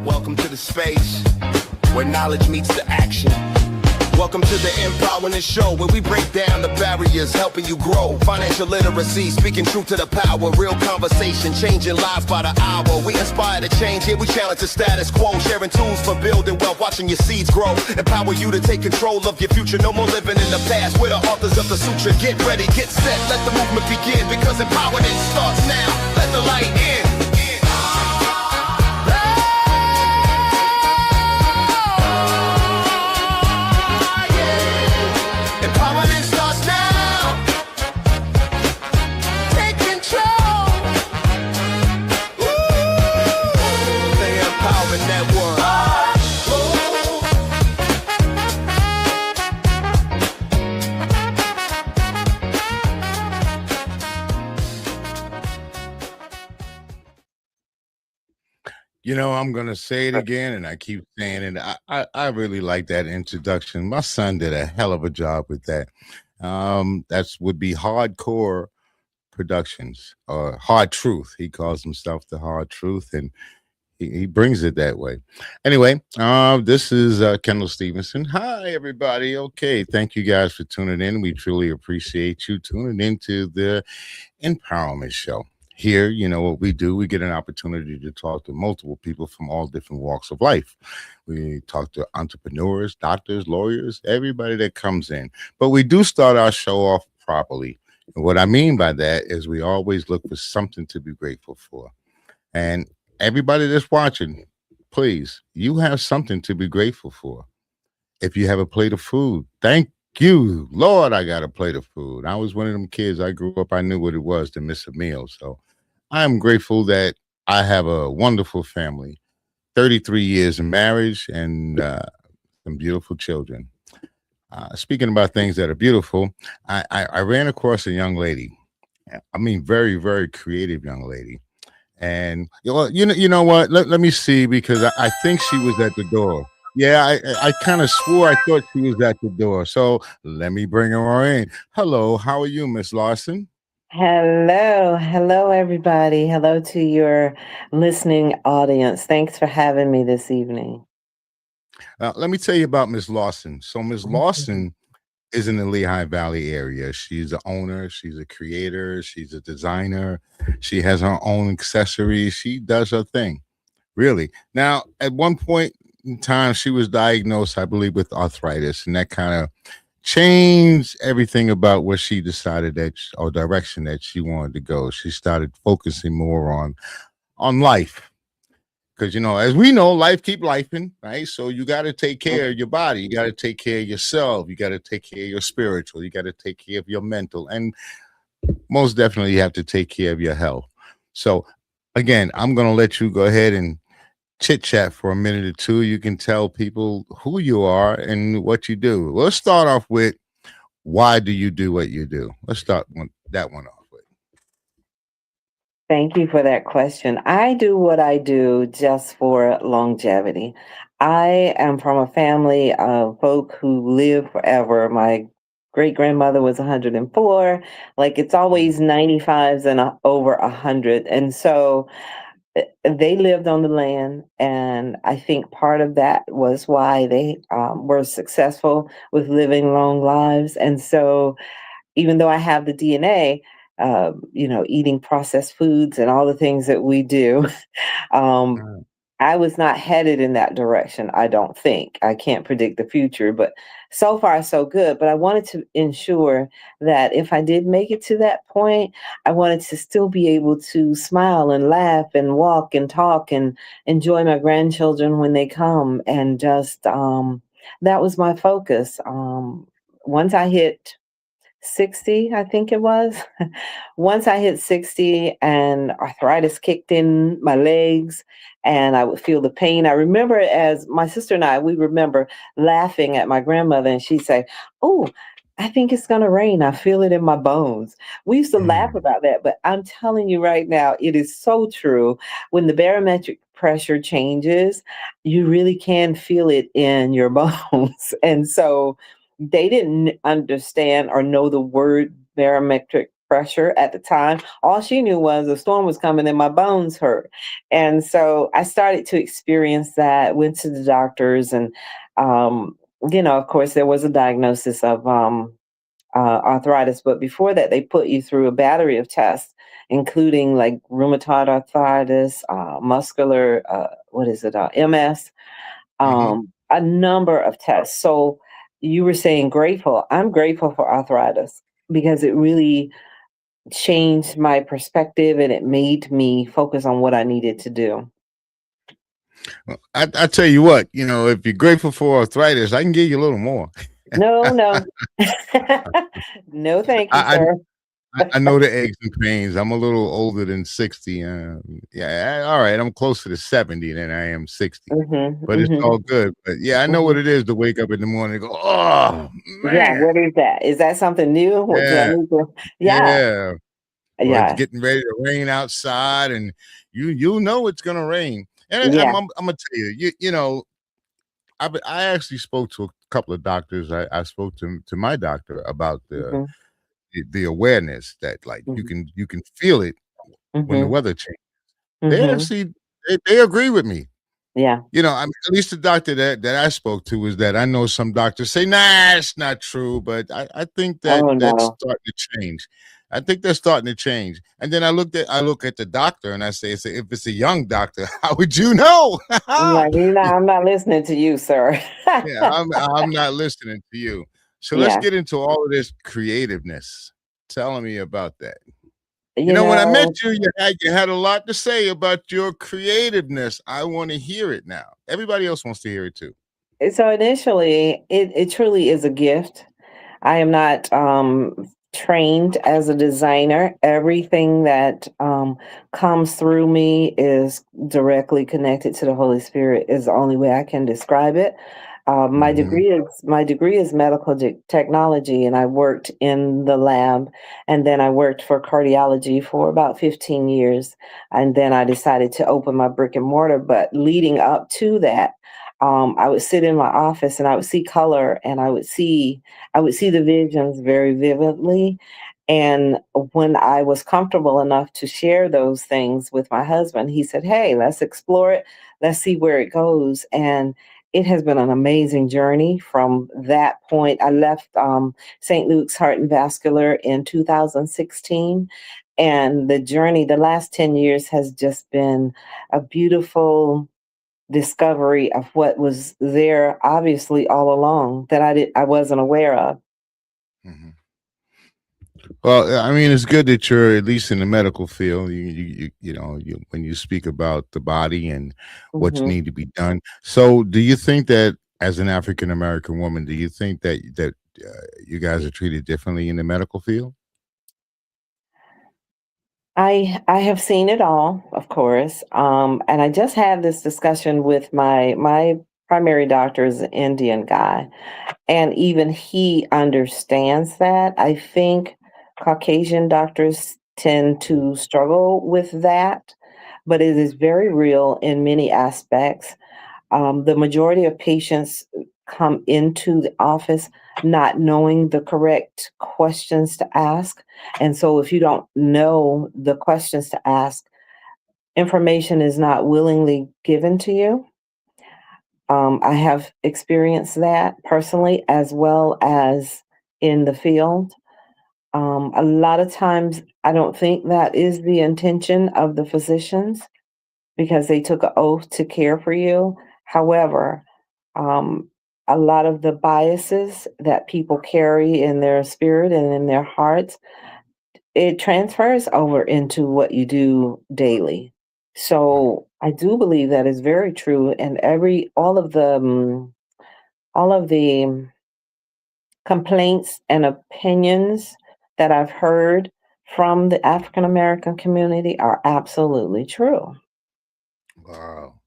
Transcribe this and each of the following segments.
Welcome to the space where knowledge meets the action. Welcome to the Empowerment Show, where we break down the barriers, helping you grow. Financial literacy, speaking truth to the power. Real conversation, changing lives by the hour. We inspire to change, here we challenge the status quo. Sharing tools for building wealth, watching your seeds grow. Empower you to take control of your future. No more living in the past. We're the authors of the sutra. Get ready, get set, let the movement begin. Because empowerment starts now. Let the light in. You know, I'm going to say it again, and I keep saying it. I really like that introduction. My son did a hell of a job with that. That's would be Hardcore Productions or Hard Truth. He calls himself the Hard Truth, and he brings it that way. Anyway, this is Kendall Stevenson. Hi, everybody. Okay, thank you guys for tuning in. We truly appreciate you tuning into the Empowerment Show. Here, you know what we do. We get an opportunity to talk to multiple people from all different walks of life. We talk to entrepreneurs, doctors, lawyers, everybody that comes in. But we do start our show off properly. And what I mean by that is we always look for something to be grateful for. And everybody that's watching, please, you have something to be grateful for. If you have a plate of food, thank you. Lord, I got a plate of food. I was one of them kids. I grew up, I knew what it was to miss a meal. So I'm grateful that I have a wonderful family, 33 years of marriage, and some beautiful children. Speaking about things that are beautiful, I ran across a young lady. I mean, very, very creative young lady. And you know what? Let me see, because I think she was at the door. Yeah, I kind of swore I thought she was at the door. So let me bring her in. Hello, how are you, Miss Larson? Hello, everybody. Hello to your listening audience. Thanks for having me this evening. Let me tell you about Miss Lawson. So Miss Lawson is in the Lehigh Valley area. She's an owner, she's a creator, she's a designer. She has her own accessories. She does her thing, really. Now, at one point in time, she was diagnosed, I believe, with arthritis, and that kind of changed everything about where she decided that or direction that she wanted to go. She started focusing more on life, because as we know, life keep lifing, right? So you got to take care of your body, you got to take care of yourself, you got to take care of your spiritual, you got to take care of your mental, and most definitely you have to take care of your health. So again, I'm going to let you go ahead and chit chat for a minute or two. You can tell people who you are and what you do. Let's start off with, why do you do what you do? Let's start that one off with. Thank you for that question. I do what I do just for longevity. I am from a family of folk who live forever. My great grandmother was 104. Like, it's always 95s and over 100. And so they lived on the land, and I think part of that was why they were successful with living long lives. And so, even though I have the DNA, eating processed foods and all the things that we do, um, I was not headed in that direction. I don't think. I can't predict the future, but so far so good. But I wanted to ensure that if I did make it to that point, I wanted to still be able to smile and laugh and walk and talk and enjoy my grandchildren when they come. And just that was my focus. Once I hit 60, I think it was. Once I hit 60 and arthritis kicked in my legs and I would feel the pain. I remember, as my sister and I, we remember laughing at my grandmother, and she'd say, "Oh, I think it's going to rain. I feel it in my bones." We used to laugh about that, but I'm telling you right now, it is so true. When the barometric pressure changes, you really can feel it in your bones. And so they didn't understand or know the word barometric pressure at the time. All she knew was a storm was coming and my bones hurt. And so I started to experience that, went to the doctors, and, um, of course, there was a diagnosis of arthritis. But before that, they put you through a battery of tests, including like rheumatoid arthritis, muscular, what is it, MS, Hmm. a number of tests. So you were saying grateful. I'm grateful for arthritis because it really changed my perspective and it made me focus on what I needed to do. I tell you what, if you're grateful for arthritis, I can give you a little more. No, no. No, thank you, I, sir. I know the aches and pains. I'm a little older than 60. Yeah, all right. I'm closer to 70 than I am 60, Hmm. but it's Hmm. all good. But yeah, I know Hmm. what it is to wake up in the morning and go, oh, Yeah, man. what is that? Is that something new? What do I Yeah, need to? Yeah, yeah. Or it's yeah, getting ready to rain outside and you know it's gonna rain. And yeah. I'm gonna tell you, I actually spoke to a couple of doctors. I spoke to my doctor about Hmm. the awareness that like Hmm. you can feel it when the Hmm. weather changes. They Hmm. actually they agree with me. Yeah. I mean, at least the doctor that I spoke to is that I know some doctors say, nah, it's not true, but I think that Oh that's no. starting to change. I think they're starting to change. And then I look at the doctor and I say, if it's a young doctor, how would you know? I'm like, I'm not listening to you, sir. Yeah, I'm not listening to you. So let's Yeah. get into all of this creativeness. Tell me about that. You When I met know, you, you had a lot to say about your creativeness. I want to hear it now. Everybody else wants to hear it too. so initially, it truly is a gift. I am not trained as a designer. Everything that comes through me is directly connected to the Holy Spirit. Is the only way I can describe it. Mhm. My degree is medical technology, and I worked in the lab, and then I worked for cardiology for about 15 years, and then I decided to open my brick and mortar. But leading up to that, I would sit in my office and I would see color, and I would see the visions very vividly. And when I was comfortable enough to share those things with my husband, he said, "Hey, let's explore it. Let's see where it goes." And it has been an amazing journey from that point. I left St. Luke's Heart and Vascular in 2016. And the journey, the last 10 years, has just been a beautiful discovery of what was there obviously all along that I wasn't aware of. Mhm. Well, I mean, it's good that you're at least in the medical field. When you speak about the body and what's Mhm. need to be done. So, do you think that as an African American woman, do you think that you guys are treated differently in the medical field? I have seen it all, of course, and I just had this discussion with my primary doctor is an Indian guy, and even he understands that. I think Caucasian doctors tend to struggle with that, but it is very real in many aspects. The majority of patients come into the office not knowing the correct questions to ask. And so, if you don't know the questions to ask, information is not willingly given to you. I have experienced that personally as well as in the field. A lot of times, I don't think that is the intention of the physicians because they took an oath to care for you. However, um, a lot of the biases that people carry in their spirit and in their hearts, it transfers over into what you do daily. So I do believe that is very true, and all of the complaints and opinions that I've heard from the African American community are absolutely true. Wow.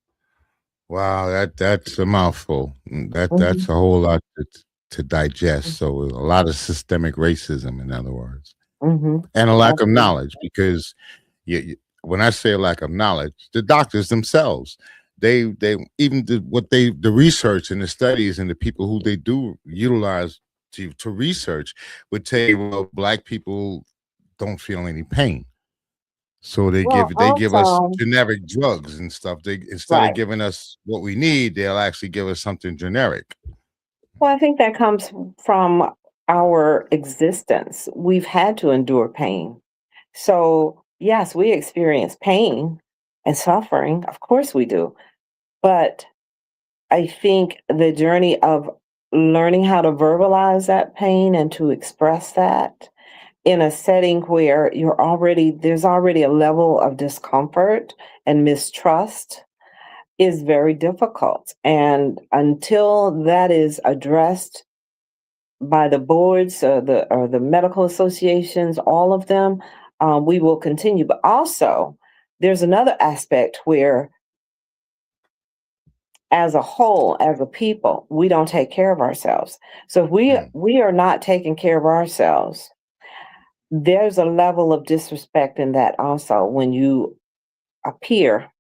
Wow, that's a mouthful. That's Mhm. a whole lot to digest. So a lot of systemic racism, in other words, Mhm. and a lack of Absolutely. knowledge. Because when I say a lack of knowledge, the doctors themselves, they even the research and the studies and the people who they do utilize to research would tell you, well, black people don't feel any pain. So Well, they give us also, generic drugs and stuff. They instead of right. giving us what we need, they'll actually give us something generic. Well, I think that comes from our existence. We've had to endure pain. So, yes, we experience pain and suffering. Of course we do. But I think the journey of learning how to verbalize that pain and to express that in a setting where there's already a level of discomfort and mistrust is very difficult. And until that is addressed by the boards or the medical associations, all of them, we will continue. But also, there's another aspect where, as a whole, as a people, we don't take care of ourselves. So if Mm. we are not taking care of ourselves, there's a level of disrespect in that also when you appear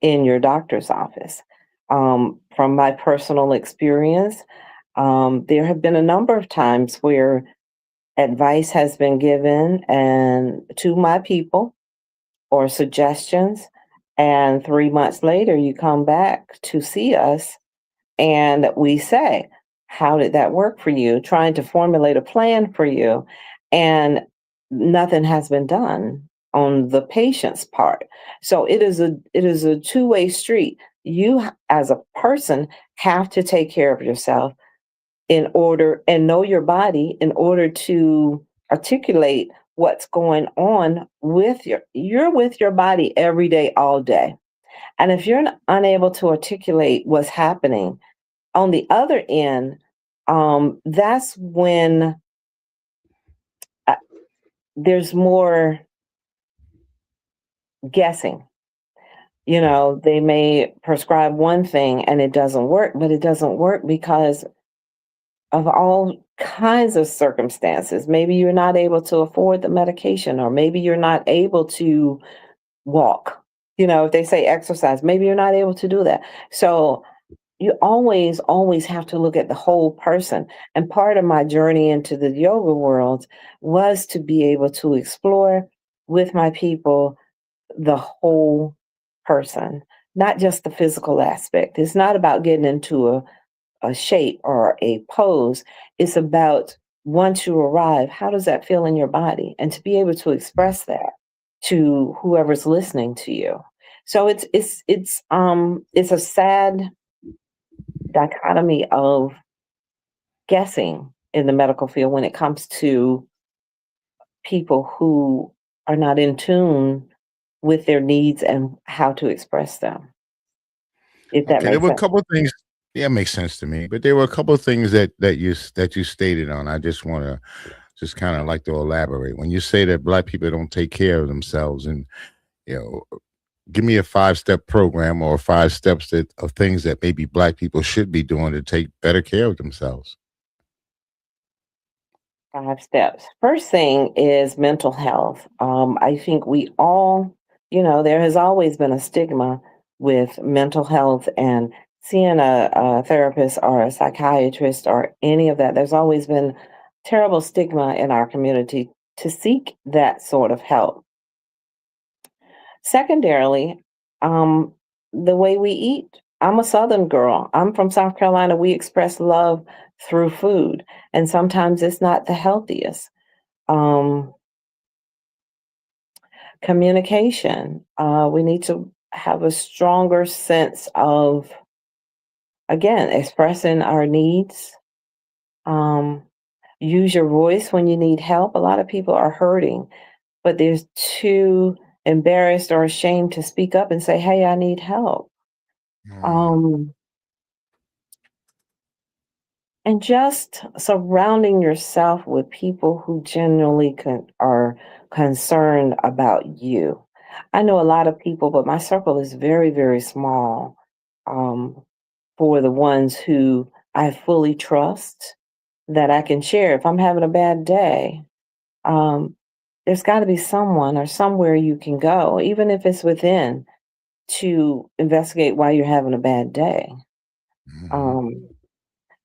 in your doctor's office. From my personal experience, there have been a number of times where advice has been given and to my people or suggestions, and 3 months later you come back to see us and we say, how did that work for you? Trying to formulate a plan for you, and nothing has been done on the patient's part. So it is a two-way street. As a person, have to take care of yourself in order and know your body in order to articulate what's going on with you're with your body every day, all day. And if you're unable to articulate what's happening on the other end, that's when uh, there's more guessing. You know, they may prescribe one thing and it doesn't work, but it doesn't work because of all kinds of circumstances. Maybe you're not able to afford the medication, or maybe you're not able to walk. You know, if they say exercise, maybe you're not able to do that. So you always have to look at the whole person. And part of my journey into the yoga world was to be able to explore with my people the whole person, not just the physical aspect. It's not about getting into a shape or a pose. It's about, once you arrive, how does that feel in your body? And to be able to express that to whoever's listening to you. So it's a sad dichotomy of guessing in the medical field when it comes to people who are not in tune with their needs and how to express them, if that Okay, there makes were a sense. couple of things. Yeah, it makes sense to me. But there were a couple of things that you stated on. I just want to just kind of like to elaborate. When you say that black people don't take care of themselves, and you know, give me a 5-step program or 5 steps of things that maybe black people should be doing to take better care of themselves. 5 steps. First thing is mental health. I think we all, there has always been a stigma with mental health and seeing a therapist or a psychiatrist or any of that. There's always been terrible stigma in our community to seek that sort of help. Secondarily, um, the way we eat. I'm a Southern girl. I'm from South Carolina. We express love through food, and sometimes it's not the healthiest. Um, Communication. We need to have a stronger sense of, again, expressing our needs. Um, Use your voice when you need help. A lot of people are hurting, but they're too embarrassed or ashamed to speak up and say, "Hey, I need help." Mm, Um, and just surrounding yourself with people who genuinely are concerned about you. I know a lot of people, but my circle is very, very small, um, for the ones who I fully trust that I can share. If I'm having a bad day, um, there's got to be someone or somewhere you can go, even if it's within, to investigate why you're having a bad day. mhm. Um,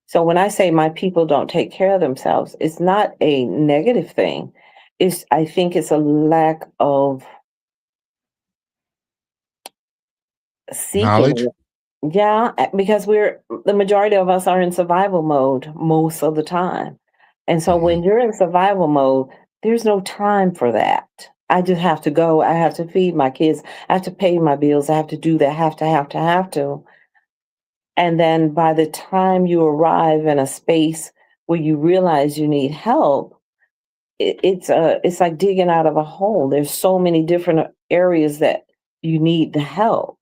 So when I say my people don't take care of themselves, it's not a negative thing. I think it's a lack of seeking Knowledge. it. Yeah, because the majority of us are in survival mode most of the time. And so Hmm. when you're in survival mode, there's no time for that. I just have to go. I have to feed my kids. I have to pay my bills. I have to do that. Have to. And then by the time you arrive in a space where you realize you need help, it's like digging out of a hole. There's so many different areas that you need the help,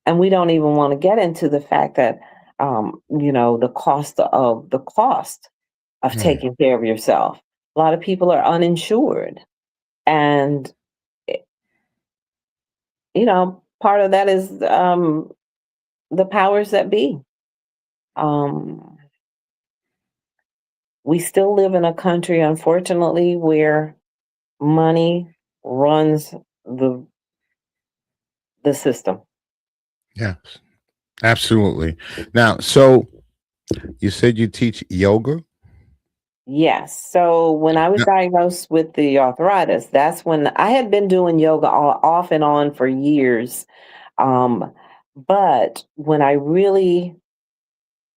and we don't even want to get into the fact that the cost of Hmm. taking care of yourself. A lot of people are uninsured, and eh, part of that is the powers that be. Um, we still live in a country, unfortunately, where money runs the the system. Yeah, absolutely. Now, so you said you teach yoga. Yes. So when I was Yeah. diagnosed with the arthritis, that's when I had been doing yoga off and on for years. Um, but when I really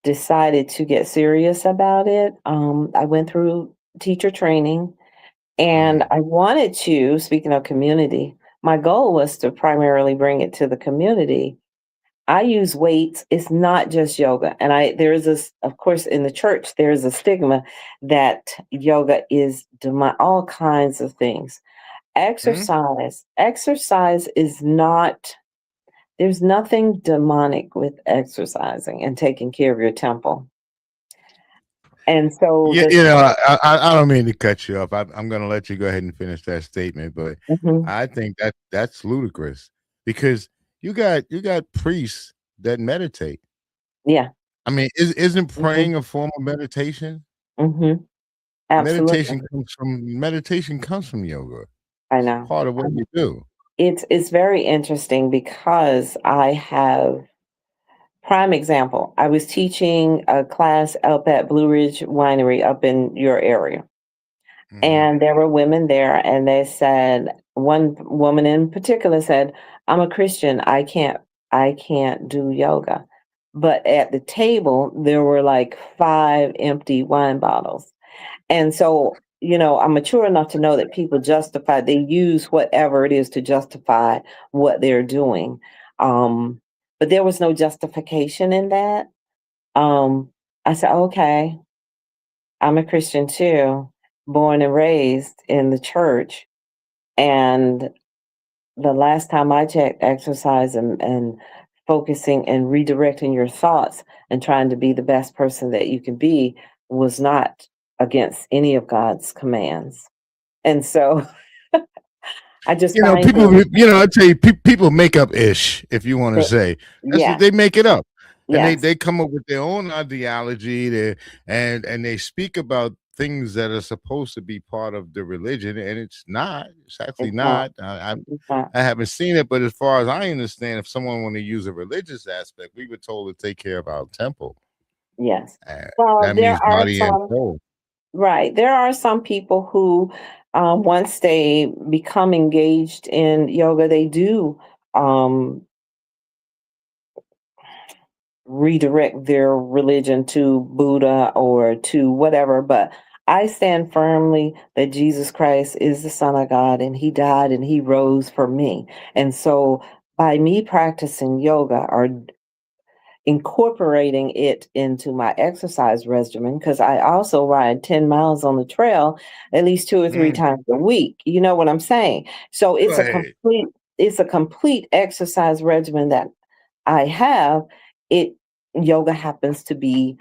decided to get serious about it, I went through teacher training, and Mm. I wanted to, speaking of community, my goal was to primarily bring it to the community. I use weights. It's not just yoga. And there is this, of course, in the church, there is a stigma that yoga is all kinds of things. Mm. Exercise is not, there's nothing demonic with exercising and taking care of your temple. And so You, the, you know, I don't mean to cut you off. I'm going to let you go ahead and finish that statement, but Mhm. I think that's ludicrous because you got priests that meditate. Yeah. I mean, isn't Hmm. praying a form of meditation? Hmm. Absolutely. Meditation comes from yoga. I It's know. part of what you do. It's very interesting because I have prime example. I was teaching a class up at Blue Ridge Winery up in your area. Hmm. And there were women there, and they said, one woman in particular said, I'm a Christian. I can't do yoga. But at the table, there were like five empty wine bottles. And so, I'm mature enough to know that people they use whatever it is to justify what they're doing. Um, but there was no justification in that. Um, I said, okay, I'm a Christian too, born and raised in the church. And the last time I checked, exercise and focusing and redirecting your thoughts and trying to be the best person that you can be was not against any of God's commands. And so I just You know, find people. I tell you, people make up ish. If you want to that, say that's what yes, they make it up, and they yes, they come up with their own ideology. And they speak about things that are supposed to be part of the religion, and it's not. It's actually it's not, not. I it's not, I haven't seen it, but as far as I understand, if someone want to use a religious aspect, we were told to take care of our temple. yes. Uh, Well, that means body and soul. right, there are some people who, once they become engaged in yoga, they do, um, redirect their religion to Buddha or to whatever, but I stand firmly that Jesus Christ is the Son of God and He died and He rose for me. And so by me practicing yoga or incorporating it into my exercise regimen, because I also ride 10 miles on the trail at least two or three Mm. times a week. You know what I'm saying? So Right. it's a complete exercise regimen that I have. It Yoga happens to be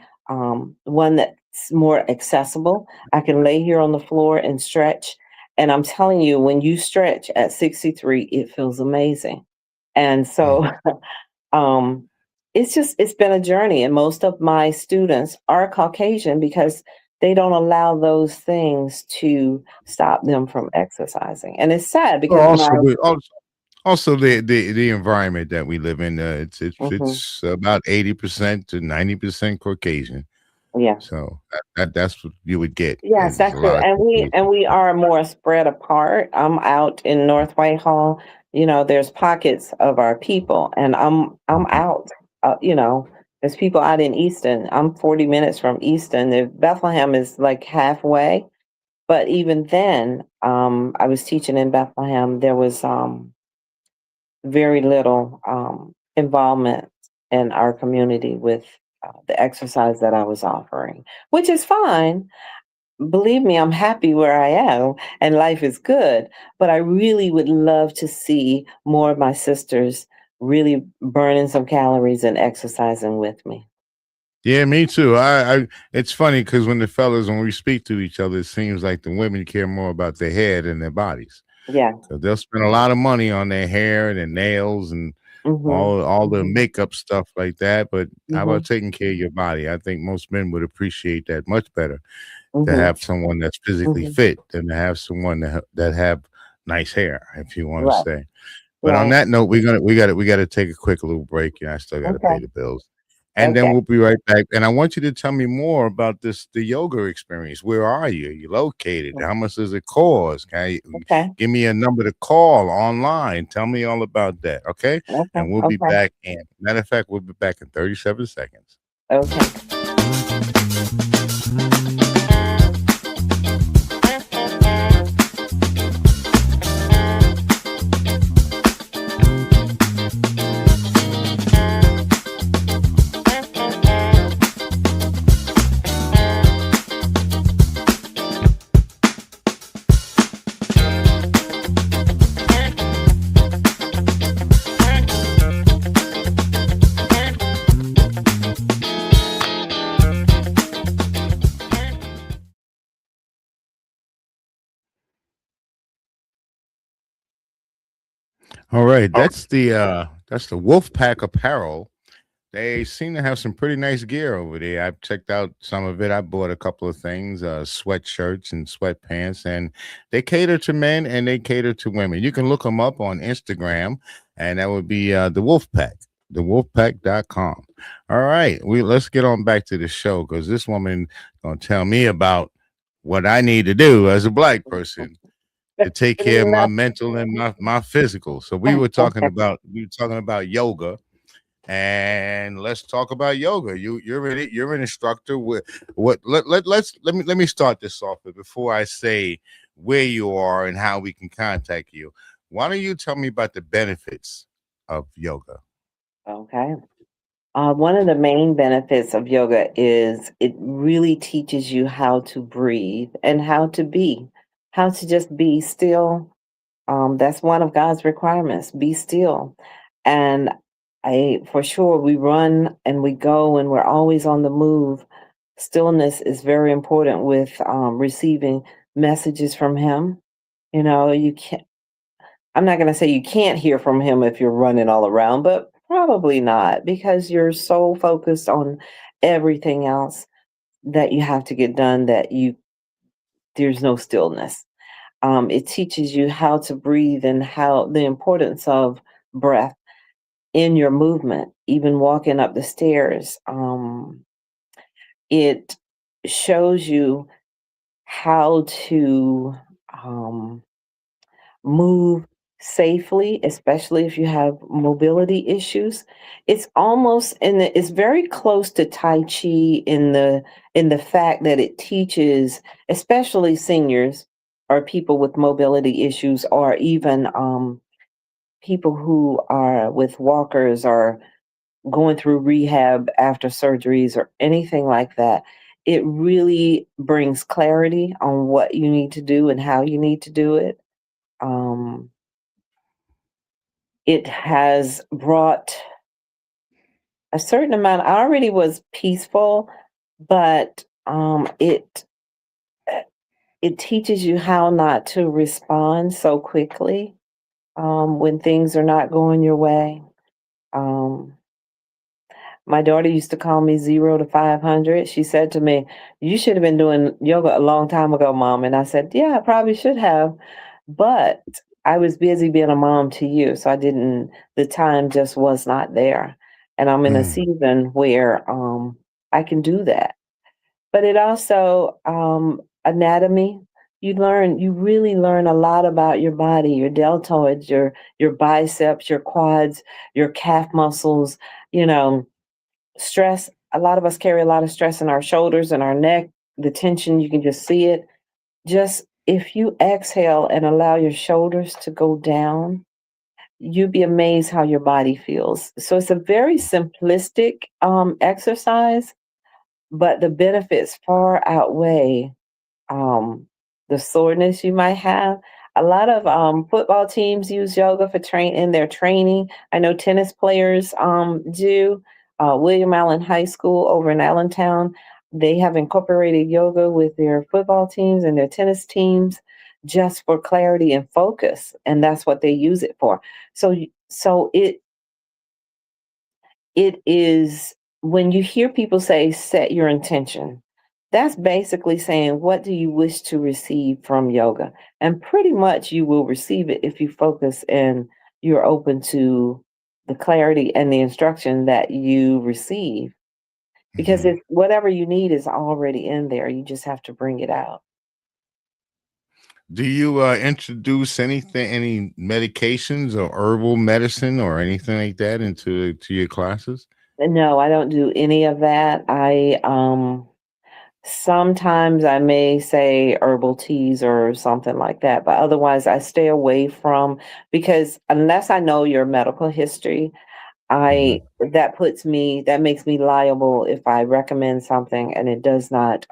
one that's more accessible. I can lay here on the floor and stretch. And I'm telling you, when you stretch at 63, it feels amazing. And Mm. so um, it's been a journey. And most of my students are Caucasian because they don't allow those things to stop them from exercising. And it's sad Well, because also, also the environment that we live in. It's Mhm. about 80% to 90% Caucasian. Yeah. So that's what you would get. Yes, Is a that's true. lot of And confusion. we are more spread apart. I'm out in North Whitehall. You know, there's pockets of our people, and I'm Mhm. out. You know, there's people out in Easton. I'm 40 minutes from Easton. Bethlehem is like halfway, but even then, I was teaching in Bethlehem. There was very little involvement in our community with the exercise that I was offering, which is fine. Believe me, I'm happy where I am and life is good. But I really would love to see more of my sisters really burning some calories and exercising with me. Yeah, me too. I it's funny because when we speak to each other, it seems like the women care more about their hair than their bodies. Yeah. So they'll spend a lot of money on their hair and their nails and Mhm. all the makeup stuff like that. But how about Mhm. taking care of your body? I think most men would appreciate that much better to Mhm. have someone that's physically Mhm. fit than to have someone that have nice hair, if you want to Right. say. But on Right. that note, we got to take a quick little break. I still got to Okay. pay the bills, and then Okay. we'll be right back. And I want you to tell me more about the yoga experience. Where are you? You located? How much does it cost? Okay. Give me a number to call online. Tell me all about that, okay? Okay. And we'll be Okay. back. In matter of fact, we'll be back in 37 seconds. Okay. All right, that's the Wolfpack Apparel. They seem to have some pretty nice gear over there. I've checked out some of it. I bought a couple of things, sweatshirts and sweatpants, and they cater to men and they cater to women. You can look them up on Instagram, and that would be the Wolfpack, thewolfpack.com. All right, let's get on back to the show because this woman gonna tell me about what I need to do as a black person to take care of my mental and my physical. So we were talking about yoga, and let's talk about yoga. You're an instructor with let me start this off with before I say where you are and how we can contact you. Why don't you tell me about the benefits of yoga? Okay. One of the main benefits of yoga is it really teaches you how to breathe and how to just be still. That's one of God's requirements. Be still. And for sure, we run and we go and we're always on the move. Stillness is very important with receiving messages from Him. You know, you can't, I'm not going to say you can't hear from Him if you're running all around, but probably not because you're so focused on everything else that you have to get done that there's no stillness. It teaches you how to breathe and how the importance of breath in your movement, even walking up the stairs. It shows you how to um, move safely, especially if you have mobility issues. It's very close to Tai Chi in the fact that it teaches, especially seniors or people with mobility issues, or even people who are with walkers or going through rehab after surgeries or anything like that. It really brings clarity on what you need to do and how you need to do it. Um, it has brought a certain amount. I already was peaceful, but it teaches you how not to respond so quickly when things are not going your way. Um, My daughter used to call me 0 to 500. She said to me, "You should have been doing yoga a long time ago, Mom." And I said, "Yeah, I probably should have, but I was busy being a mom to you, so I didn't the time just was not there." And I'm in a Hmm. season where, I can do that. but it also anatomy. You really learn a lot about your body, your deltoids, your biceps, your quads, your calf muscles, you know, stress. A lot of us carry a lot of stress in our shoulders and our neck, the tension, you can just see it. Just if you exhale and allow your shoulders to go down, you'd be amazed how your body feels. So it's a very simplistic exercise, but the benefits far outweigh um, the soreness you might have. A lot of football teams use yoga for train in their training. I know tennis players do. William Allen High School over in Allentown, they have incorporated yoga with their football teams and their tennis teams just for clarity and focus, and that's what they use it for. So it is when you hear people say set your intention, that's basically saying what do you wish to receive from yoga? And pretty much you will receive it if you focus and you're open to the clarity and the instruction that you receive. Because Mhm. it's whatever you need is already in there. You just have to bring it out. Do you introduce anything, any medications or herbal medicine or anything like that into to your classes? And no, I don't do any of that. I sometimes I may say herbal teas or something like that, but otherwise I stay away from because unless I know your medical history, I Mhm. that makes me liable if I recommend something and it does not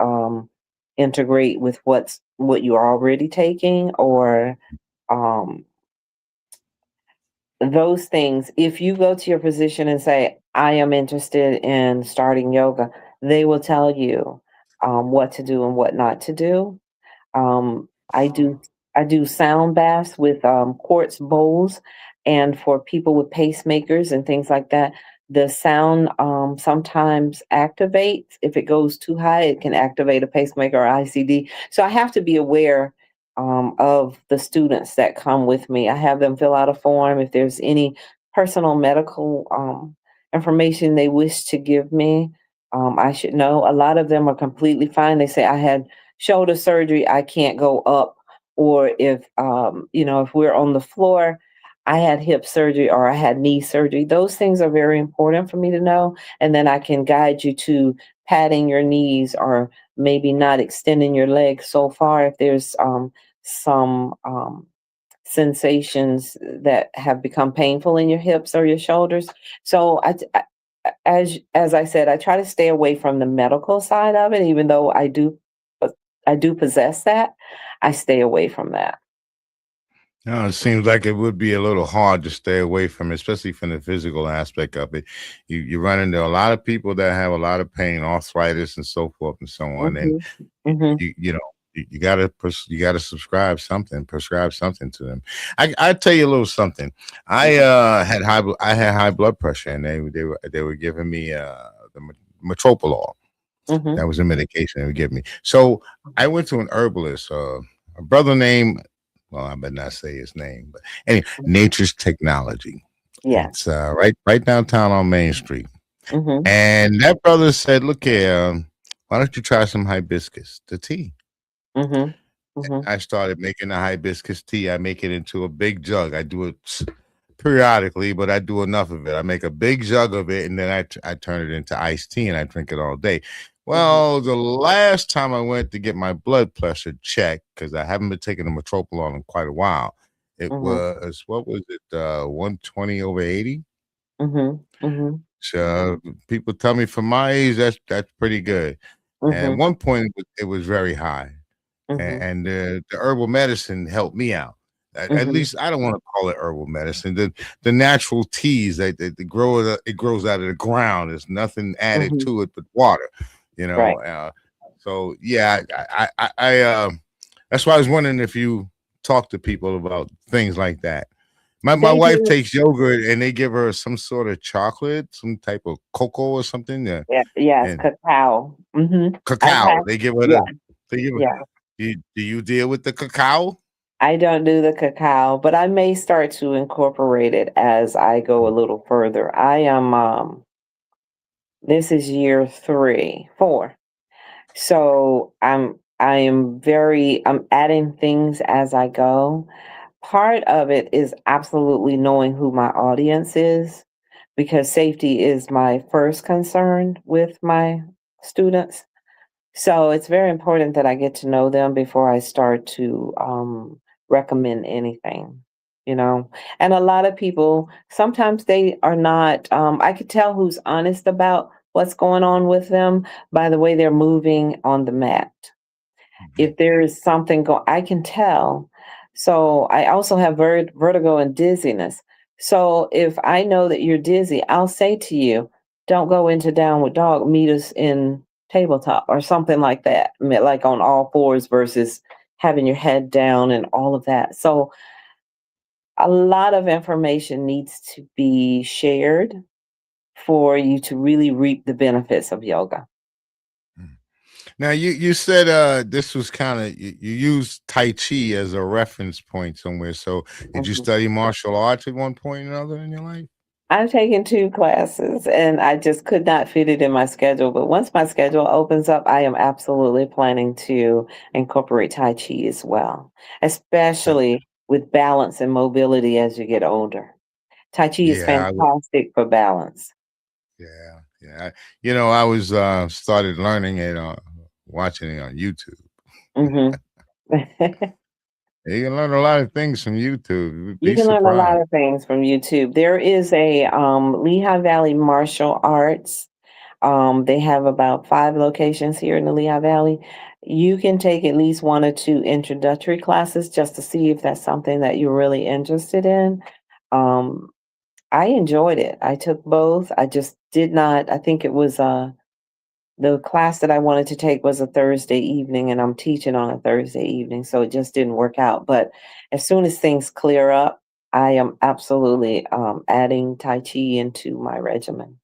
integrate with what you're already taking or um those things. If you go to your physician and say, I am interested in starting yoga, they will tell you what to do and what not to do. Um, I do I do sound baths with quartz bowls, and for people with pacemakers and things like that, the sound sometimes activates. If it goes too high, it can activate a pacemaker or ICD. So I have to be aware of the students that come with me. I have them fill out a form if there's any personal medical information they wish to give me. I should know. A lot of them are completely fine. They say, I had shoulder surgery, I can't go up. Or if, if we're on the floor, I had hip surgery or I had knee surgery. Those things are very important for me to know. And then I can guide you to patting your knees or maybe not extending your legs so far if there's some sensations that have become painful in your hips or your shoulders. So as I said, I try to stay away from the medical side of it, even though I do possess that. I stay away from that. No, it seems like it would be a little hard to stay away from, especially from the physical aspect of it. You run into a lot of people that have a lot of pain, arthritis, and so forth and so on. And Mhm. Mhm. you know you gotta you gotta prescribe something to them. I tell you a little something. I had high blood pressure, and they were giving me the metropolol. Mhm. That was a medication they would give me. So I went to an herbalist, a brother named, well, I better not say his name, but anyway, Mhm. Nature's Technology. Yes. It's right downtown on Main Street. Mhm. And that brother said, "Look here, why don't you try some hibiscus, the tea?" Mhm. Mhm. I started making the hibiscus tea. I make it into a big jug. I do it periodically, but I do enough of it. I make a big jug of it, and then I turn it into iced tea, and I drink it all day. Mhm. Well, the last time I went to get my blood pressure checked, because I haven't been taking the metropolol in quite a while, it Mhm. was, what was it, 120 over 80. Mhm. Mhm. So people tell me for my age, that's pretty good. And at Mhm. one point, it was very high, Mhm. and the herbal medicine helped me out. At Mhm. least I don't want to call it herbal medicine. The natural teas that grow it grows out of the ground. There's nothing added Mhm. to it but water. You Right. know. So yeah, that's why I was wondering if you talk to people about things like that. My They wife do. takes yogurt and they give her some sort of chocolate, some type of cocoa or something. Yeah, Yeah. Yes. and Cacao. I've cacao. had. They give her Yeah. they give her. Yeah. Do you deal with the cacao? I don't do the cacao, but I may start to incorporate it as I go a little further. I am this is year 4. So I'm adding things as I go. Part of it is absolutely knowing who my audience is because safety is my first concern with my students. So it's very important that I get to know them before I start to recommend anything, you know. And a lot of people, sometimes they are not, I could tell who's honest about what's going on with them by the way they're moving on the mat. Mhm. If there is something I can tell. So I also have vertigo and dizziness. So if I know that you're dizzy, I'll say to you, don't go into downward dog, meet us in tabletop or something like that. Like on all fours versus having your head down and all of that. So a lot of information needs to be shared for you to really reap the benefits of yoga. Mm. Now you said this was kind of you used Tai Chi as a reference point somewhere. So did you Mhm. study martial arts at one point or another in your life? I've taken 2 classes and I just could not fit it in my schedule, but once my schedule opens up, I am absolutely planning to incorporate Tai Chi as well, Uh, especially with balance and mobility as you get older. Tai Chi is Yeah, fantastic for balance. yeah, yeah. I was started learning it watching it on YouTube. Mhm. You can learn a lot of things from YouTube. You'd You be can learn a lot surprised. of things from YouTube. There is a Lehigh Valley Martial Arts. They have about 5 locations here in the Lehigh Valley. You can take at least 1 or 2 introductory classes just to see if that's something that you're really interested in. Um, I enjoyed it. I took both. I just did not. I think it was the class that I wanted to take was a Thursday evening, and I'm teaching on a Thursday evening, so it just didn't work out. But as soon as things clear up, I am absolutely adding Tai Chi into my regimen.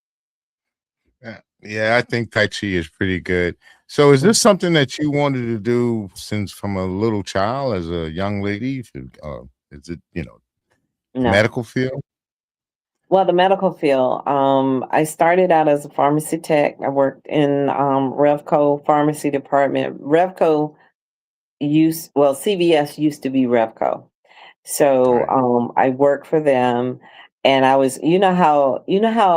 Yeah, yeah, I think Tai Chi is pretty good. So, is Mm. this something that you wanted to do since from a little child, as a young lady? Is it No. medical field? Well, the medical field, I started out as a pharmacy tech. I worked in Revco pharmacy department. CVS used to be Revco. So, Right. I worked for them and I was you know how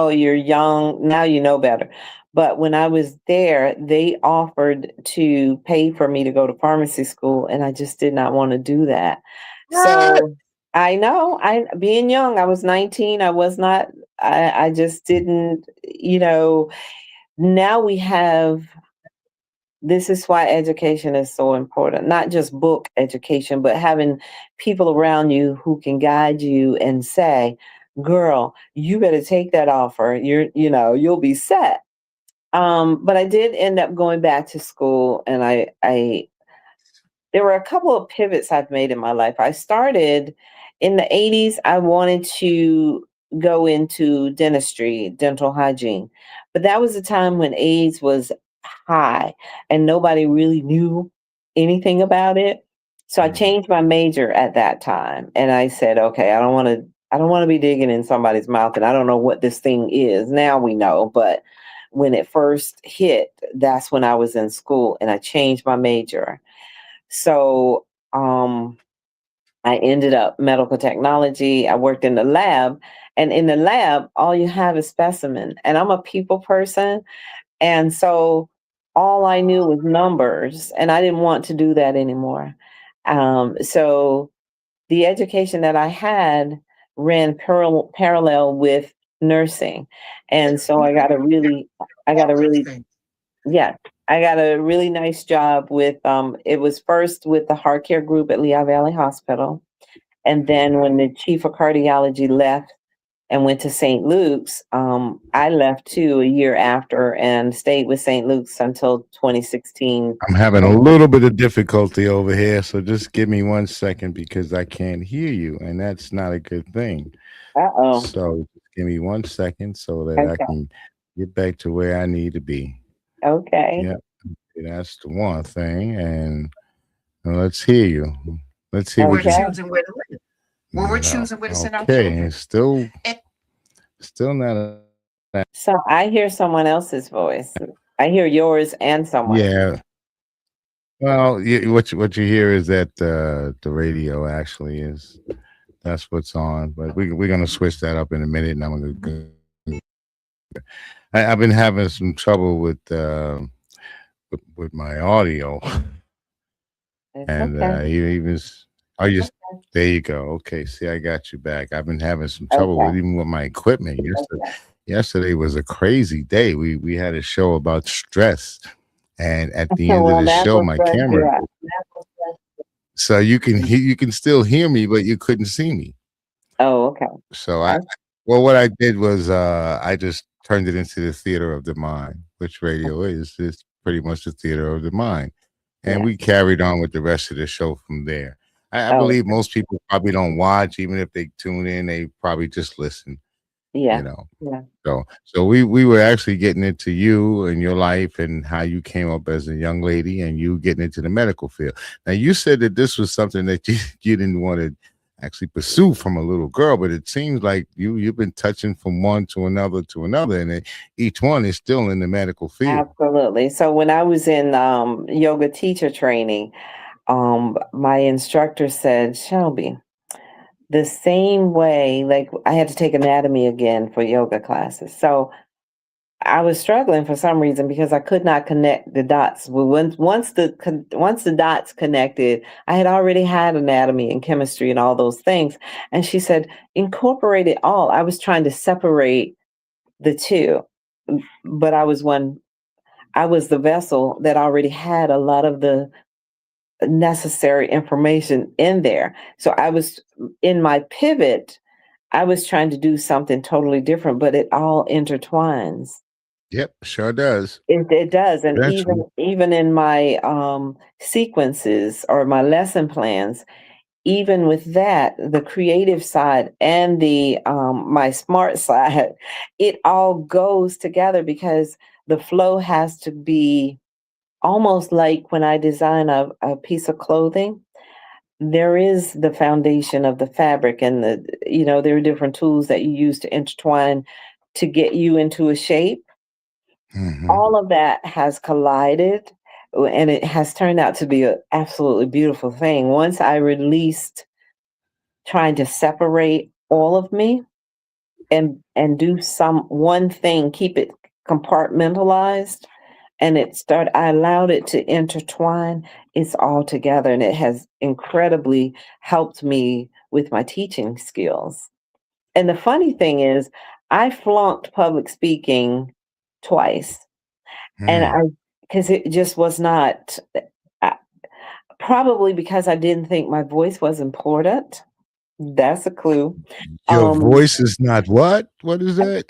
you're young, now you know better. But when I was there, they offered to pay for me to go to pharmacy school and I just did not want to do that. What? So, I know, I being young, I was 19, I was not I just didn't, now we have this is why education is so important, not just book education, but having people around you who can guide you and say, girl, you better take that offer. You'll be set. But I did end up going back to school and there were a couple of pivots I've made in my life. I started in the 80s, I wanted to go into dentistry, dental hygiene. But that was a time when AIDS was high and nobody really knew anything about it. So I Mhm. changed my major at that time and I said, okay, I don't want to be digging in somebody's mouth and I don't know what this thing is. Now we know, but when it first hit, that's when I was in school and I changed my major. So, I ended up medical technology. I worked in the lab, and in the lab, all you have is specimen. And I'm a people person, and so all I knew was numbers, and I didn't want to do that anymore. So the education that I had ran parallel with nursing, and so I got a really yeah, I got a really nice job with, it was first with the heart care group at Lehigh Valley Hospital. And then when the chief of cardiology left and went to St. Luke's, I left too a year after and stayed with St. Luke's until 2016. I'm having a little bit of difficulty over here, so just give me 1 second because I can't hear you, and that's not a good thing. Uh-oh. So just give me 1 second so that I Okay. can get back to where I need to be. Okay. Yeah, that's the one thing, and let's hear you. Let's see what you. Okay. No, okay, it's still not. So I hear someone else's voice. I hear yours and someone. Yeah. Well, what you hear is that the radio actually is that's what's on. But we're gonna switch that up in a minute, and I'm gonna go. I've been having some trouble with my audio, It's and okay. even are you? There you go. Okay, see, I got you back. I've been having some trouble with Okay. even with my equipment. Yesterday was a crazy day. We had a show about stress, and at the end of Well, the that's show, what my stress camera. you out. So you can still hear me, but you couldn't see me. Oh, okay. So I, well, what I did was I just turned it into the theater of the mind, which radio is. It's pretty much the theater of the mind. And yeah. we carried on with the rest of the show from there. I Oh, believe most people probably don't watch, even if they tune in, they probably just listen, you yeah. know. Yeah. So we were actually getting into you and your life and how you came up as a young lady and you getting into the medical field. Now you said that this was something that you didn't want to actually pursue from a little girl, but it seems like you've been touching from one to another, and each one is still in the medical field. Absolutely. So when I was in yoga teacher training, my instructor said, Shelby, the same way, like I had to take anatomy again for yoga classes. So I was struggling for some reason because I could not connect the dots. Well, once the dots connected, I had already had anatomy and chemistry and all those things. And she said, incorporate it all. I was trying to separate the two, but I was the vessel that already had a lot of the necessary information in there. So I was in my pivot, I was trying to do something totally different, but it all intertwines. Yep, sure does. It does, and Eventually. even in my, sequences or my lesson plans, even with that, the creative side and the, my smart side, it all goes together because the flow has to be almost like when I design a piece of clothing, there is the foundation of the fabric and there are different tools that you use to intertwine to get you into a shape. Hmm. All of that has collided and it has turned out to be an absolutely beautiful thing. Once I released trying to separate all of me and do some one thing, keep it compartmentalized, and I allowed it to intertwine. It's all together and it has incredibly helped me with my teaching skills. And the funny thing is, I flunked public speaking twice. And Hmm. I because it just was not uh, probably because I didn't think my voice was important. That's a clue. Your Um, voice is not what? What is that?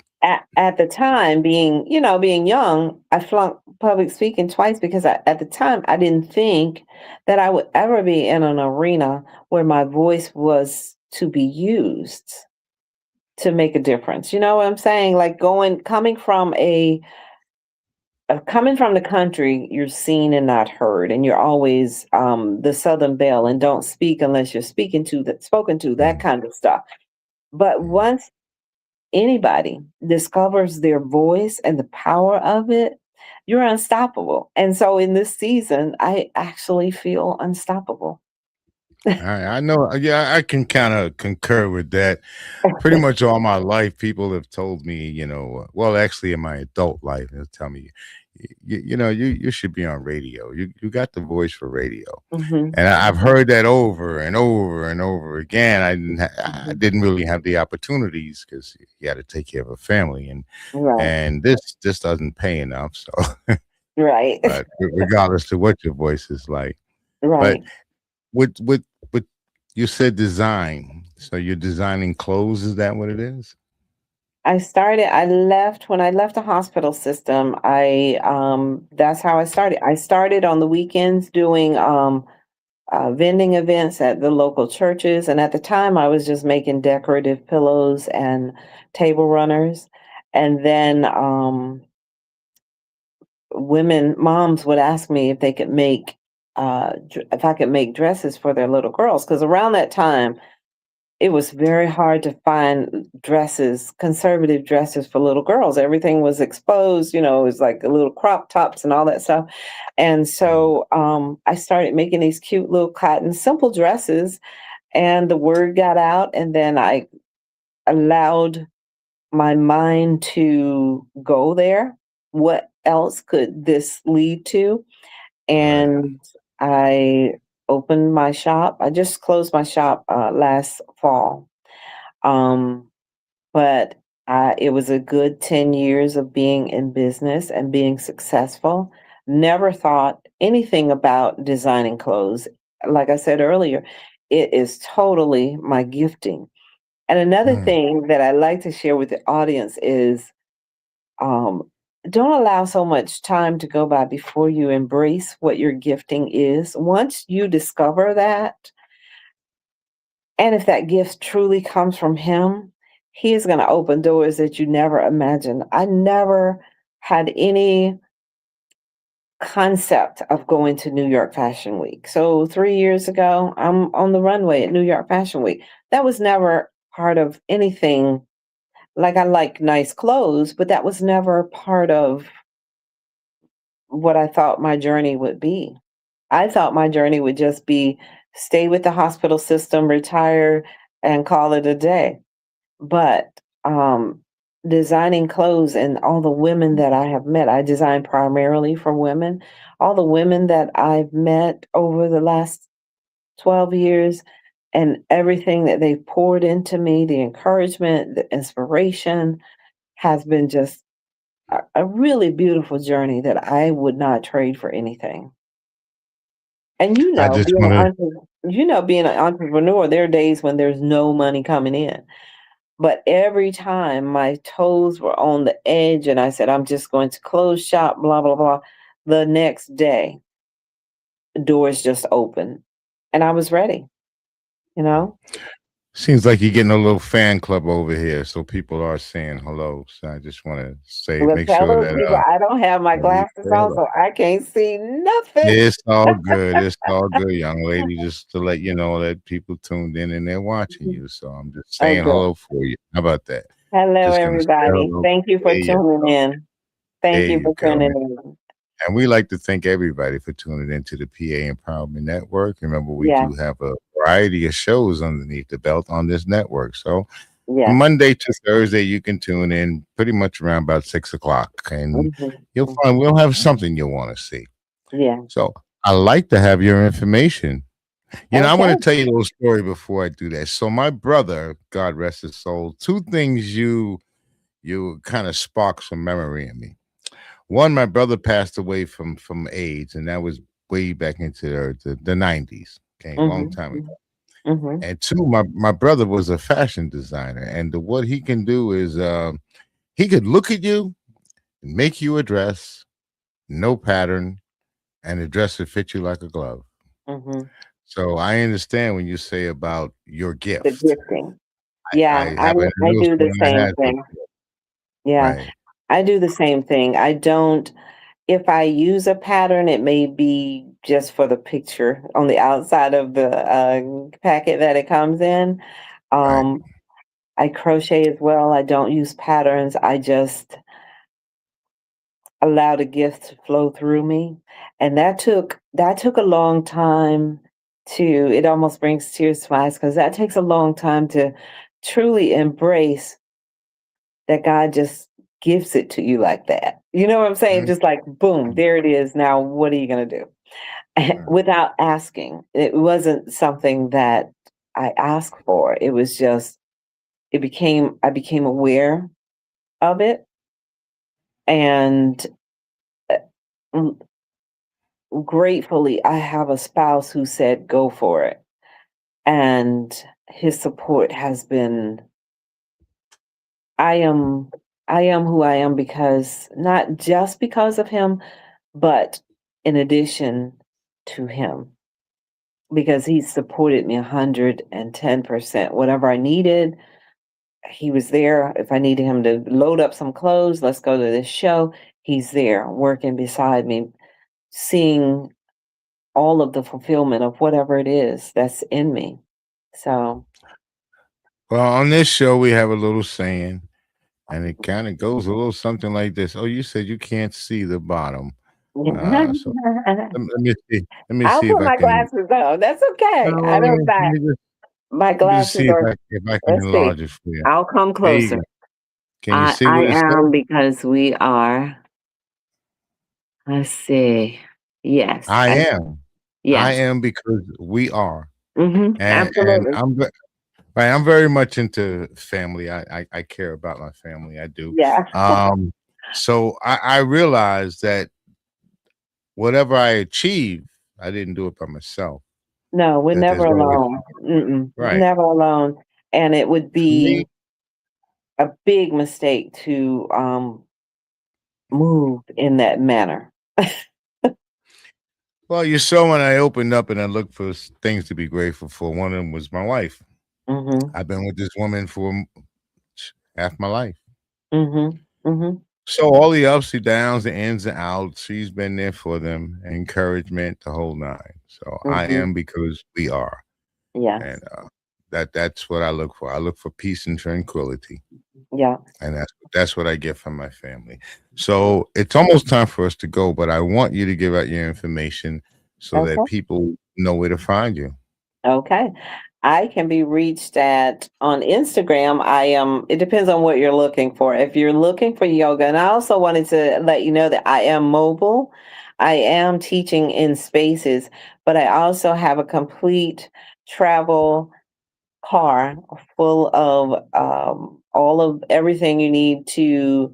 at the time, being young, I flunked public speaking twice because at the time I didn't think that I would ever be in an arena where my voice was to be used to make a difference. You know what I'm saying? Like coming from the country, you're seen and not heard, and you're always the Southern Belle and don't speak unless you're spoken to, that Mhm, kind of stuff. But mhm. once anybody discovers their voice and the power of it, you're unstoppable. And so in this season, I actually feel unstoppable. I know. Yeah, I can kind of concur with that. Pretty much all my life, people have told me, well, actually, in my adult life, they'll tell me, you should be on radio. You got the voice for radio, Hmm. and I've heard that over and over and over again. I Hmm. didn't really have the opportunities because you got to take care of a family, and Right, and this doesn't pay enough. So, right, but regardless to what your voice is like, but right. with you said design, so you're designing clothes. Is that what it is? When I left the hospital system, that's how I started. I started on the weekends doing vending events at the local churches. And at the time, I was just making decorative pillows and table runners. And then moms would ask me if they could if I could make dresses for their little girls. Because around that time, it was very hard to find dresses, conservative dresses for little girls. Everything was exposed, it was like little crop tops and all that stuff. And Mm. so I started making these cute little cotton, simple dresses, and the word got out. And then I allowed my mind to go there. What else could this lead to? Right. And I opened my shop. I just closed my shop last fall. Um, but it was a good 10 years of being in business and being successful. Never thought anything about designing clothes. Like I said earlier, it is totally my gifting. And another Mm. thing that I like to share with the audience is um, don't allow so much time to go by before you embrace what your gifting is. Once you discover that, and if that gift truly comes from him, he is going to open doors that you never imagined. I never had any concept of going to New York Fashion Week. So 3 years ago, I'm on the runway at New York Fashion Week. That was never part of anything. Like, I like nice clothes, but that was never part of what I thought my journey would be. I thought my journey would just be stay with the hospital system, retire, and call it a day. But designing clothes and all the women that I have met, I design primarily for women. All the women that I've met over the last 12 years and everything that they've poured into me, the encouragement, the inspiration has been just a really beautiful journey that I would not trade for anything. And I just want to. being an entrepreneur, there are days when there's no money coming in. But every time my toes were on the edge and I said, I'm just going to close shop, blah, blah, blah. The next day, doors just opened and I was ready, you know? Seems like you're getting a little fan club over here, so people are saying hello. So I just want to say, Well, make tell sure those that people I don't have my you glasses say on, hello. so I can't see nothing. It's all good. It's all good, young lady. Just to let you know that people tuned in and they're watching you. So I'm just Oh, saying good. hello for you. How about that? Hello, Just gonna say everybody. hello. Thank you for There you tuning go. in. Thank There you you for go. tuning in. And we like to thank everybody for tuning into the PA Empowerment Network. Remember, we Yeah, do have a variety of shows underneath the belt on this network. So from yeah. Monday to Thursday, you can tune in pretty much around about 6 o'clock, and Mhm, you'll mhm. find we'll have something you'll want to see. Yeah. So I like to have your information. I want to Okay. tell you a little story before I do that. So my brother, God rest his soul, two things you kind of sparked some memory in me. One, my brother passed away from AIDS, and that was way back into the 90s. Okay, long Mhm, time ago. mhm, mhm, And two, my brother was a fashion designer, and what he can do is he could look at you and make you a dress, no pattern, and the dress would fit you like a glove. mhm. So I understand when you say about your The gift. gifting. I Yeah, haven't I noticed do the when I same had those. thing. Yeah, Right. I do the same thing. I don't if I use a pattern, it may be just for the picture on the outside of the, packet that it comes in. Right. Um, I crochet as well. I don't use patterns. I just allow the gift to flow through me. And that took a long time to it almost brings tears to my eyes because that takes a long time to truly embrace that God just gives it to you like that. You know what I'm saying? Mhm. Just like boom, there it is. Now what are you gonna do? Right. Without asking. It wasn't something that I asked for. It was just I became aware of it and uh, gratefully, I have a spouse who said, "Go for it." And his support has been I am I am who I am because not just because of him, but in addition to him, because he supported me 110%. Whatever I needed, he was there. If I needed him to load up some clothes, let's go to this show, he's there working beside me, seeing all of the fulfillment of whatever it is that's in me. So, Well, on this show, we have a little saying, and it kind of goes a little something like this. Oh, you said you can't see the bottom. So let me see. Let me I'll see if put I my can. glasses on. That's okay. I don't Let mind. me just, My let me just glasses see are, if I can let's see. enlarge it for you. I'll come There you closer. go. Can you I see I what it am says? because we are, let's see. Yes. I am. I Yes. am because we are, and Absolutely. right. I'm very much into family. I care about my family. I do. Yeah. Um, so I realized that whatever I achieve, I didn't do it by myself. No, we're That never there's gonna be alone. Mm-mm. right. Never alone. And it would For be me, a big mistake to move in that manner. well, you saw when I opened up and I looked for things to be grateful for. One of them was my wife. Mhm. I've been with this woman for half my life. Mhm. Mhm. So all the ups and downs, the ins and outs, she's been there for them, encouragement, the whole nine. So I Mhm. am because we are, and Yes. that's what I look for. I look for peace and tranquility, Yeah. and that's what I get from my family. So it's almost time for us to go, but I want you to give out your information so that Okay. people know where to find you. Okay. I can be reached at on Instagram. I am, it depends on what you're looking for. If you're looking for yoga, and I also wanted to let you know that I am mobile. I am teaching in spaces, but I also have a complete travel car full of all of everything you need to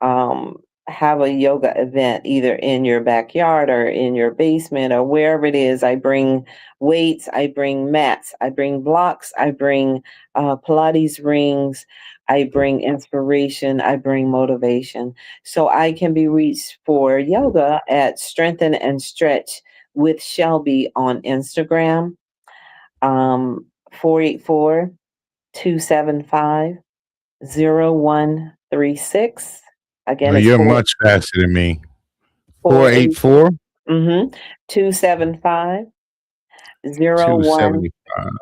um, have a yoga event, either in your backyard or in your basement or wherever it is. I bring weights, I bring mats, I bring blocks, I bring Pilates rings. I bring inspiration, I bring motivation. So I can be reached for yoga at Strengthen and Stretch with Shelby on Instagram. 484 No, Again, it's you're much faster than me. 4 8 484 mm-hmm, 275 275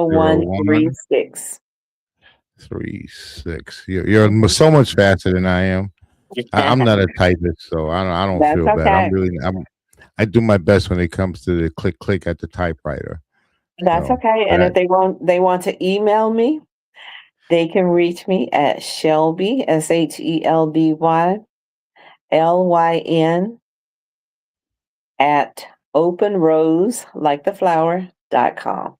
0136. 36. You're so much faster than I am. I'm not a typist, so I don't That's feel bad. okay. I do my best when it comes to the click click at the typewriter. That's So okay. And if that they want to email me, they can reach me at Shelby, SHELBY, at openrose, like the flower.com.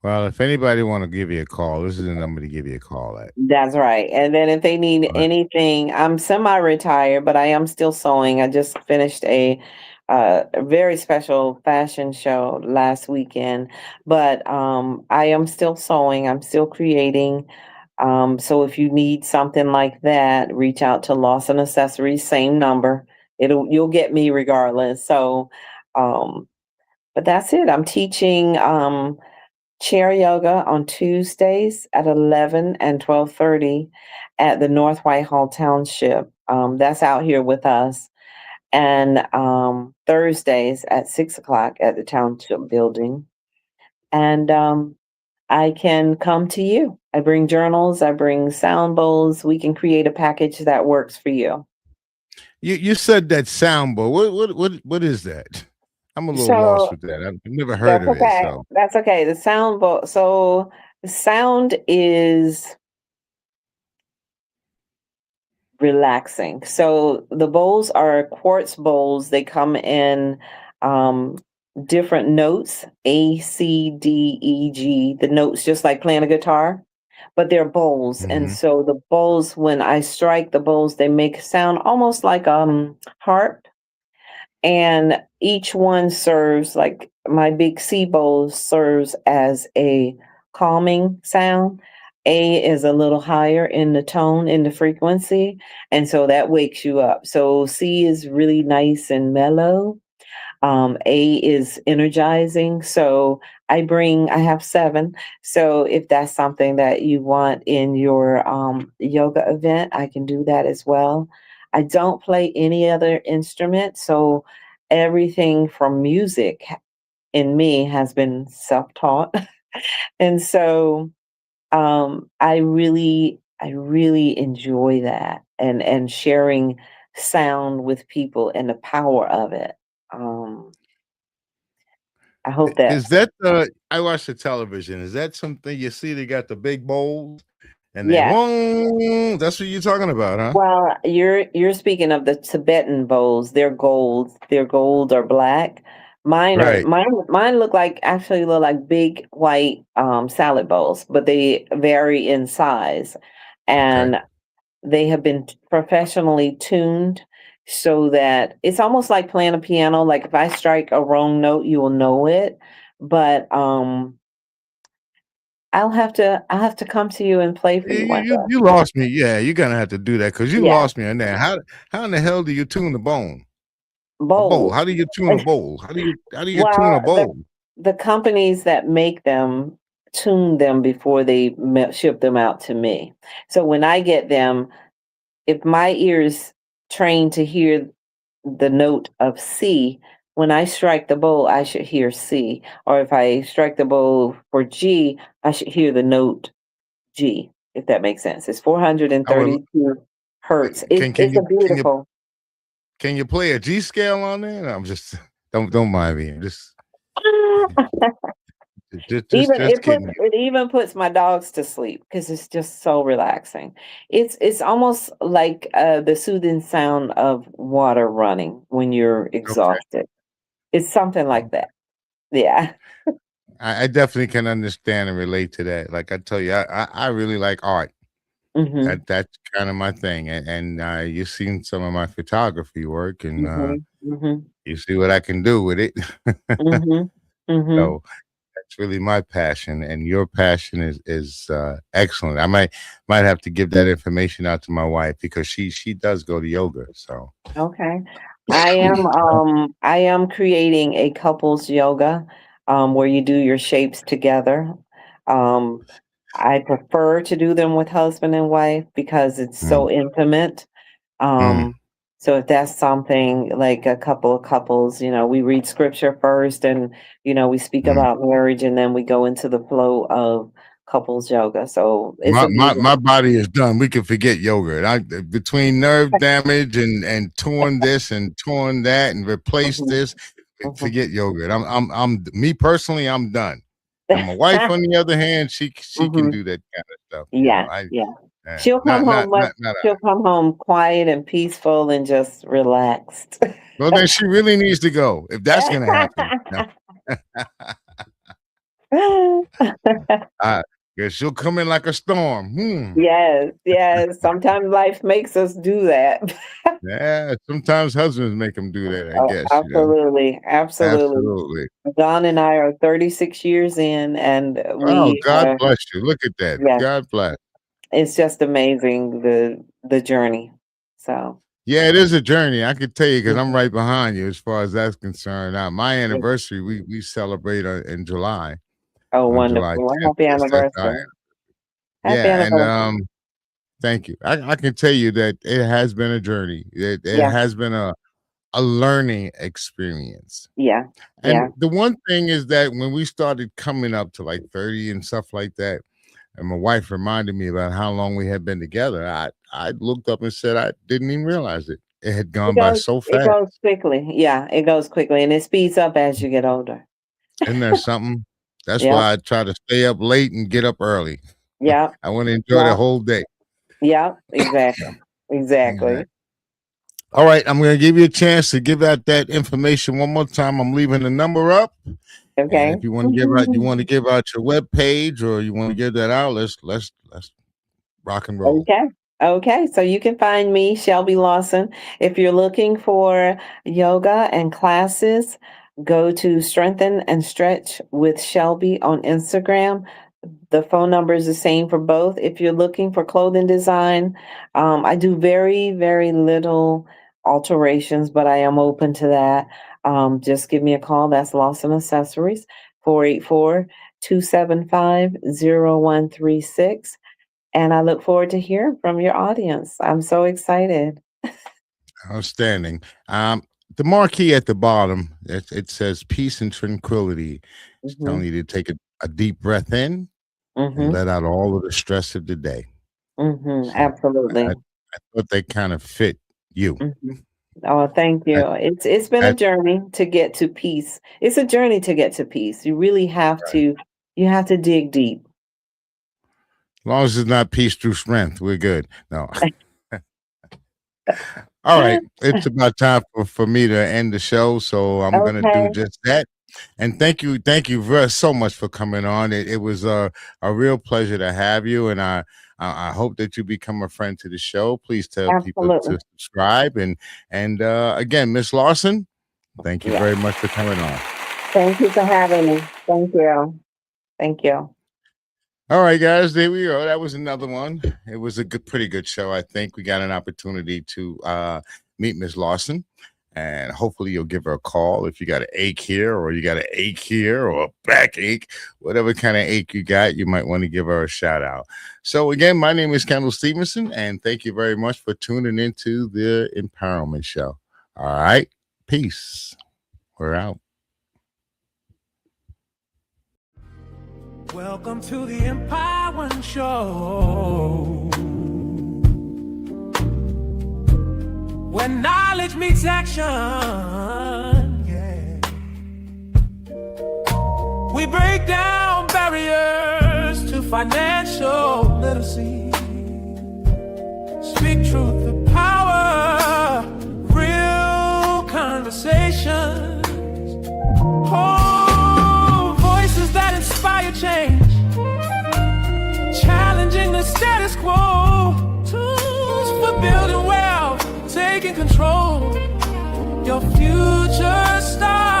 well, if anybody want to give you a call, this is the number to give you a call at. That's right. And then if they need All right. anything, I'm semi-retired, but I am still sewing. I just finished a very special fashion show last weekend, but I am still sewing. I'm still creating. So if you need something like that, reach out to Lawson Accessories, same number. You'll get me regardless. So, um, but that's it. I'm teaching chair yoga on Tuesdays at 11 and 12:30 at the North Whitehall Township. That's out here with us. And Thursdays at 6 o'clock at the Township Building. And I can come to you. I bring journals, I bring sound bowls. We can create a package that works for you. You said that sound bowl. What is that? I'm a little lost So with that. I've never heard that's of it. okay. So That's okay. The sound bowl. So the sound is relaxing. So the bowls are quartz bowls. They come in um, different notes, A, C, D, E, G, the notes just like playing a guitar, but they're bowls. And mhm. so the bowls, when I strike the bowls, they make sound almost like harp. And each one serves, like my big C bowl serves as a calming sound. A is a little higher in the tone, in the frequency, and so that wakes you up. So C is really nice and mellow. A is energizing. So I have seven. So if that's something that you want in your yoga event, I can do that as well. I don't play any other instrument. So everything from music in me has been self taught. And so I really enjoy that and sharing sound with people and the power of it. Um, I hope that Is that I watch the television. Is that something you see they got the big bowls and they yeah. whoa, that's what you're talking about, huh? Well, you're speaking of the Tibetan bowls. They're gold. They're gold or black. Right. Mine look like big white salad bowls, but they vary in size. Okay. And they have been professionally tuned so that it's almost like playing a piano. Like if I strike a wrong note, you will know it. But I'll have to come to you and play for You, you you one you day. you lost me. Yeah, you're gonna have to do that because you Yeah, lost me on that. How in the hell do you tune the bone? A bowl. bowl. How do you tune a bowl? How do you tune Well, a bowl? the companies that make them tune them before they ship them out to me. So when I get them, if my ears trained to hear the note of C, when I strike the bowl, I should hear C. Or if I strike the bowl for G, I should hear the note G, if that makes sense. It's I will 432 hertz. It's can it's a you can you beautiful. can you play a G scale on there? No, I'm just don't mind me. Just kidding. It even puts my dogs to sleep because it's just so relaxing. It's almost like the soothing sound of water running when you're Okay. exhausted. It's something like that. Yeah. I definitely can understand and relate to that. Like I tell you, I really like art. Mhm. That's kind of my thing. And you've seen some of my photography work, and Mhm. Mhm. you see what I can do with it. Mhm. Mhm. So that's really my passion, and your passion is excellent. I might have to give that information out to my wife because she does go to yoga. So Okay. I am creating a couples yoga where you do your shapes together. Um I prefer to do them with husband and wife because it's mm, so intimate. mm, Um so if that's something like a couple of couples, we read scripture first and we speak mm. about marriage and then we go into the flow of couples yoga. So it's My, a my my beautiful. body is done. We can forget yoga. Between nerve damage and torn this and torn that and replace Mhm, this, mhm. forget yoga. I'm me personally. I'm done. And my wife, on the other hand, she can Mhm. do that kind of stuff. Yeah, I yeah. She'll come not home not much not not. she'll come home quiet and peaceful and just relaxed. Well, then she really needs to go if that's gonna happen. No. uh, yeah, she'll come in like a storm. Yes, yes. Sometimes life makes us do that. Yeah, sometimes husbands make them do that. I Oh, guess. absolutely, absolutely. Absolutely. John and I are 36 years in, and Oh, we God are, bless you. Look at that. yeah, God bless. it's just amazing the journey. So, Yeah, it is a journey. I could tell you because I'm mhm, right behind you as far as that's concerned. Now, my yeah. anniversary, we celebrate in July, Oh, on July wonderful. Well, 10th. happy Yes, that's our anniversary. Happy yeah, and anniversary. thank you. I can tell you that it has been a journey. It Yeah, has been a learning experience. yeah, And yeah. the one thing is that when we started coming up to like 30 and stuff like that, and my wife reminded me about how long we had been together, I looked up and said I didn't even realize it. It had It gone by goes so it fast. goes quickly. Yeah, it goes quickly, and it speeds up as you get older. Isn't there something? That's Yep, why I try to stay up late and get up early. yep, I want to enjoy the yep, whole day. yep, exactly, Exactly. exactly. All right, I'm going to give you a chance to give out that information one more time. I'm leaving the number up, and Okay. if you want to give out your web page or you want to give that out, let's rock and roll. Okay. Okay. So you can find me, Shelby Lawson. If you're looking for yoga and classes, go to Strengthen and Stretch with Shelby on Instagram. The phone number is the same for both. If you're looking for clothing design, I do very, very little alterations, but I am open to that. Just give me a call. That's Lawson Accessories, 484-275-0136. And I look forward to hearing from your audience. I'm so excited. Outstanding. The marquee at the bottom, it says peace and tranquility. It's telling Mhm. you to take a a deep breath in and Mm-hmm. let out all of the stress of the day. Mm-hmm. So Absolutely. I thought they kind of fit you. Mm-hmm. Oh, thank you. That, It's been a that journey to get to peace. It's a journey to get to peace. You really have right. to you have to dig deep. As long as it's not peace through strength, we're good. No. All right. It's about time for me to end the show. So I'm gonna do Okay, just that. And thank you very so much for coming on. It was a real pleasure to have you, and I hope that you become a friend to the show. Please tell people absolutely. to subscribe, and again, Miss Lawson, thank you Yeah. very much for coming on. Thank you for having me. Thank you. Thank you. All right, guys, there we go. That was another one. It was a pretty good show. I think we got an opportunity to meet Miss Lawson, and hopefully you'll give her a call if you got an ache here, or you got an ache here, or a backache, whatever kind of ache you got. You might want to give her a shout out. So again, my name is Kendall Stevenson, and thank you very much for tuning into the Empowerment Show. All right, peace. We're out. Welcome to the Empowerment Show, where knowledge meets action. Yeah. We break down barriers to financial literacy. Speak truth to power, real conversations. Oh, voices that inspire change, challenging the status quo. Tools for building wealth, taking control. Your future starts